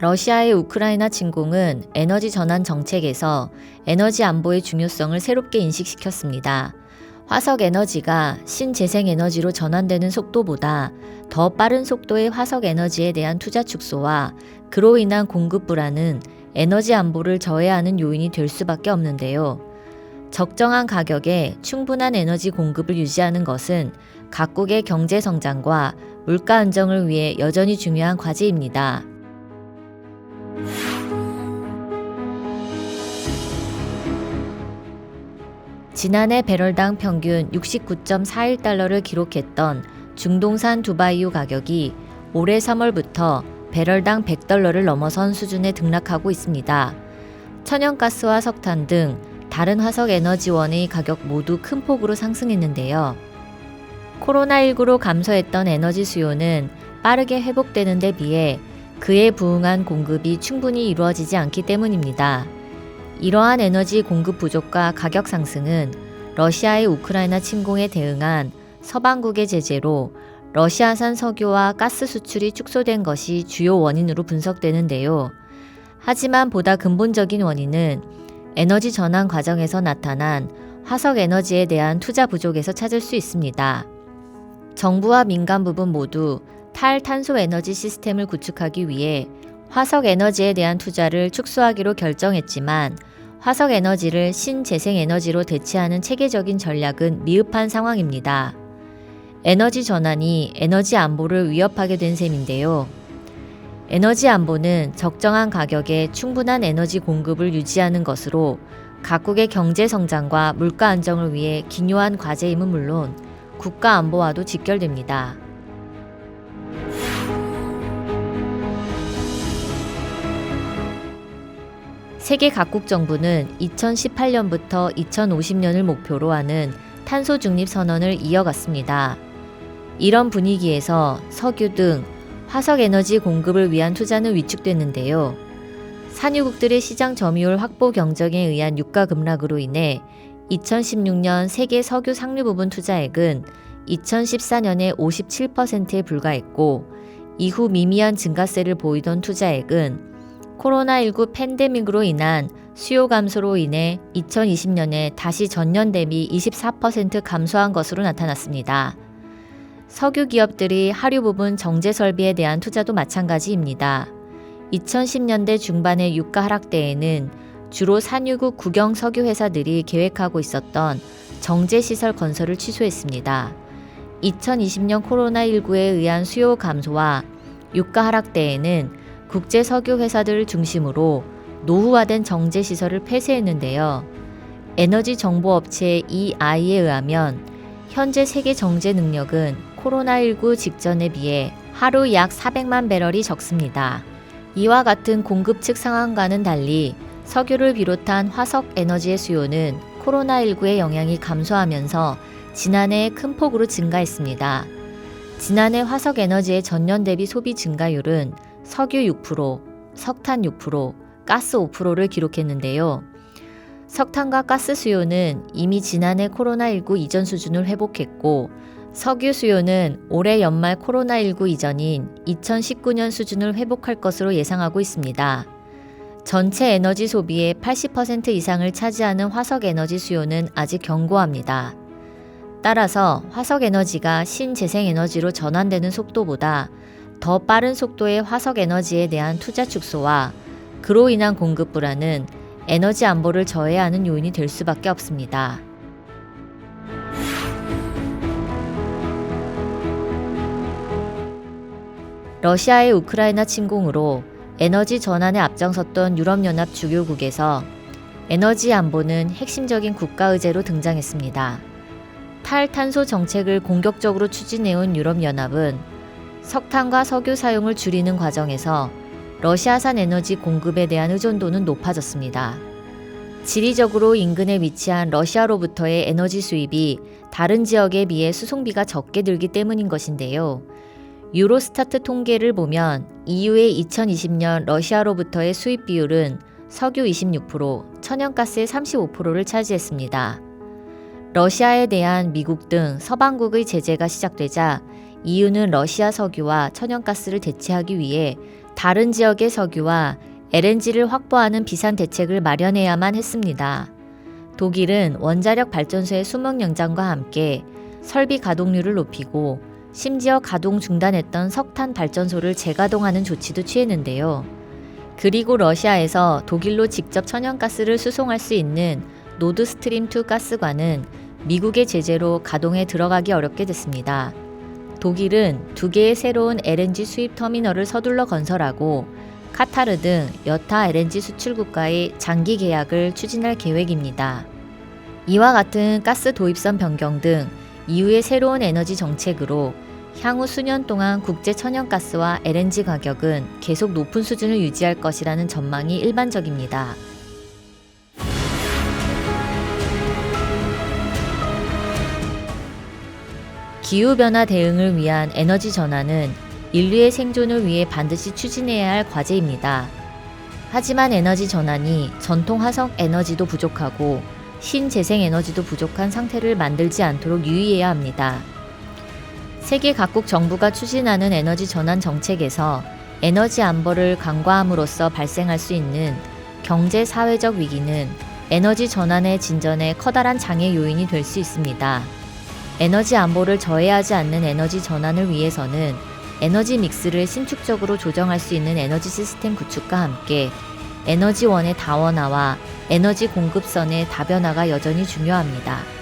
러시아의 우크라이나 침공은 에너지 전환 정책에서 에너지 안보의 중요성을 새롭게 인식시켰습니다. 화석 에너지가 신재생 에너지로 전환되는 속도보다 더 빠른 속도의 화석 에너지에 대한 투자 축소와 그로 인한 공급 불안은 에너지 안보를 저해하는 요인이 될 수밖에 없는데요. 적정한 가격에 충분한 에너지 공급을 유지하는 것은 각국의 경제 성장과 물가 안정을 위해 여전히 중요한 과제입니다. 지난해 배럴당 평균 69.41달러를 기록했던 중동산 두바이유 가격이 올해 3월부터 배럴당 100달러를 넘어선 수준에 등락하고 있습니다. 천연가스와 석탄 등 다른 화석에너지원의 가격 모두 큰 폭으로 상승했는데요. 코로나19로 감소했던 에너지 수요는 빠르게 회복되는 데 비해 그에 부응한 공급이 충분히 이루어지지 않기 때문입니다. 이러한 에너지 공급 부족과 가격 상승은 러시아의 우크라이나 침공에 대응한 서방국의 제재로 러시아산 석유와 가스 수출이 축소된 것이 주요 원인으로 분석되는데요. 하지만 보다 근본적인 원인은 에너지 전환 과정에서 나타난 화석 에너지에 대한 투자 부족에서 찾을 수 있습니다. 정부와 민간 부분 모두 탈탄소 에너지 시스템을 구축하기 위해 화석 에너지에 대한 투자를 축소하기로 결정했지만 화석 에너지를 신재생 에너지로 대체하는 체계적인 전략은 미흡한 상황입니다. 에너지 전환이 에너지 안보를 위협하게 된 셈인데요. 에너지 안보는 적정한 가격에 충분한 에너지 공급을 유지하는 것으로 각국의 경제 성장과 물가 안정을 위해 기요한 과제임은 물론 국가 안보와도 직결됩니다. 세계 각국 정부는 2018년부터 2050년을 목표로 하는 탄소 중립 선언을 이어갔습니다. 이런 분위기에서 석유 등 화석 에너지 공급을 위한 투자는 위축됐는데요. 산유국들의 시장 점유율 확보 경쟁에 의한 유가 급락으로 인해 2016년 세계 석유 상류 부분 투자액은 2014년에 57%에 불과했고 이후 미미한 증가세를 보이던 투자액은 코로나19 팬데믹으로 인한 수요 감소로 인해 2020년에 다시 전년 대비 24% 감소한 것으로 나타났습니다. 석유 기업들이 하류 부분 정제 설비에 대한 투자도 마찬가지입니다. 2010년대 중반의 유가 하락 때에는 주로 산유국 국영 석유 회사들이 계획하고 있었던 정제 시설 건설을 취소했습니다. 2020년 코로나19에 의한 수요 감소와 유가 하락 때에는 국제 석유 회사들을 중심으로 노후화된 정제 시설을 폐쇄했는데요. 에너지 정보 업체 EI에 의하면 현재 세계 정제 능력은 코로나19 직전에 비해 하루 약 400만 배럴이 적습니다. 이와 같은 공급 측 상황과는 달리 석유를 비롯한 화석 에너지의 수요는 코로나19의 영향이 감소하면서 지난해 큰 폭으로 증가했습니다. 지난해 화석 에너지의 전년 대비 소비 증가율은 석유 6%, 석탄 6%, 가스 5%를 기록했는데요. 석탄과 가스 수요는 이미 지난해 코로나19 이전 수준을 회복했고 석유 수요는 올해 연말 코로나19 이전인 2019년 수준을 회복할 것으로 예상하고 있습니다. 전체 에너지 소비의 80% 이상을 차지하는 화석 에너지 수요는 아직 견고합니다. 따라서 화석 에너지가 신재생 에너지로 전환되는 속도보다 더 빠른 속도의 화석 에너지에 대한 투자 축소와 그로 인한 공급 불안은 에너지 안보를 저해하는 요인이 될 수밖에 없습니다. 러시아의 우크라이나 침공으로 에너지 전환에 앞장섰던 유럽연합 주요국에서 에너지 안보는 핵심적인 국가 의제로 등장했습니다. 탈탄소 정책을 공격적으로 추진해온 유럽연합은 석탄과 석유 사용을 줄이는 과정에서 러시아산 에너지 공급에 대한 의존도는 높아졌습니다. 지리적으로 인근에 위치한 러시아로부터의 에너지 수입이 다른 지역에 비해 수송비가 적게 들기 때문인 것인데요. 유로스타트 통계를 보면 EU의 2020년 러시아로부터의 수입 비율은 석유 26%, 천연가스의 35%를 차지했습니다. 러시아에 대한 미국 등 서방국의 제재가 시작되자 EU는 러시아 석유와 천연가스를 대체하기 위해 다른 지역의 석유와 LNG를 확보하는 비상 대책을 마련해야만 했습니다. 독일은 원자력 발전소의 수명 연장과 함께 설비 가동률을 높이고 심지어 가동 중단했던 석탄 발전소를 재가동하는 조치도 취했는데요. 그리고 러시아에서 독일로 직접 천연가스를 수송할 수 있는 노드스트림2 가스관은 미국의 제재로 가동에 들어가기 어렵게 됐습니다. 독일은 2개의 새로운 LNG 수입 터미널을 서둘러 건설하고 카타르 등 여타 LNG 수출국과의 장기 계약을 추진할 계획입니다. 이와 같은 가스 도입선 변경 등 EU의 새로운 에너지 정책으로 향후 수년 동안 국제 천연가스와 LNG 가격은 계속 높은 수준을 유지할 것이라는 전망이 일반적입니다. 기후변화 대응을 위한 에너지 전환은 인류의 생존을 위해 반드시 추진해야 할 과제입니다. 하지만 에너지 전환이 전통 화석 에너지도 부족하고 신재생 에너지도 부족한 상태를 만들지 않도록 유의해야 합니다. 세계 각국 정부가 추진하는 에너지 전환 정책에서 에너지 안보를 강화함으로써 발생할 수 있는 경제 사회적 위기는 에너지 전환의 진전에 커다란 장애 요인이 될 수 있습니다. 에너지 안보를 저해하지 않는 에너지 전환을 위해서는 에너지 믹스를 신축적으로 조정할 수 있는 에너지 시스템 구축과 함께 에너지원의 다원화와 에너지 공급선의 다변화가 여전히 중요합니다.